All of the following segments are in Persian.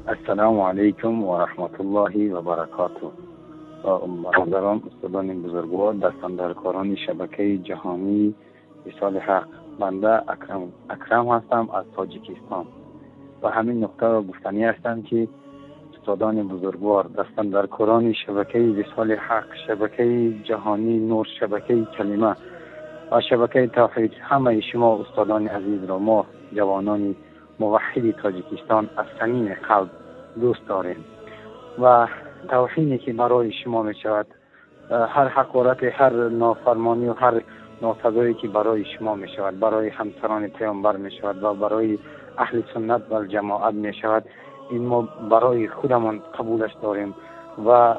السلام علیکم و رحمت الله و برکاته. برادران، استادان بزرگوار، دستاندرکاران شبکه جهانی وصال حق، بنده اکرم هستم از تاجیکستان و همین نقطه را گفتنی هستم که استادان بزرگوار، دستاندرکاران شبکه وصال حق، شبکه جهانی نور، شبکه کلمه و شبکه توحید، همه شما استادان عزیز را ما جوانان موحد تاجیکستان از صمیم قلب دوست داریم و توهینی که برای شما می شود، هر حقارت، هر نافرمانی و هر ناسزایی که برای شما می شود، برای همسران پیامبر می شود و برای اهل سنت و جماعت می شود، این ما برای خودمان قبولش داریم و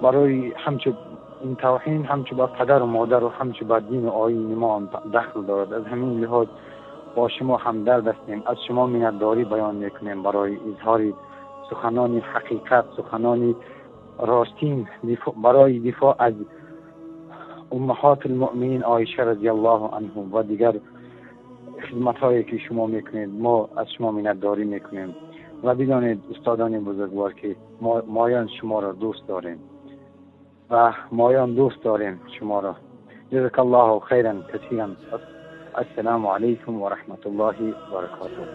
برای همچو این توهین همچو با پدر و مادر و همچو با دین و آیین ما دخل دارد. از همین لحاظ با شما همدرد هستیم، از شما منتداری بیان میکنیم برای اظهار سخنان حقیقت، سخنان راستین، برای دفاع از امهات المؤمنین عایشه رضی الله عنها و دیگر خدمت هایی که شما میکنید. ما از شما منتداری میکنیم و بدانید استادان بزرگوار که مایان شما را دوست داریم و مایان دوست داریم شما را. جزاک الله خیرا کثیرا. السلام علیکم و رحمت الله و برکاته.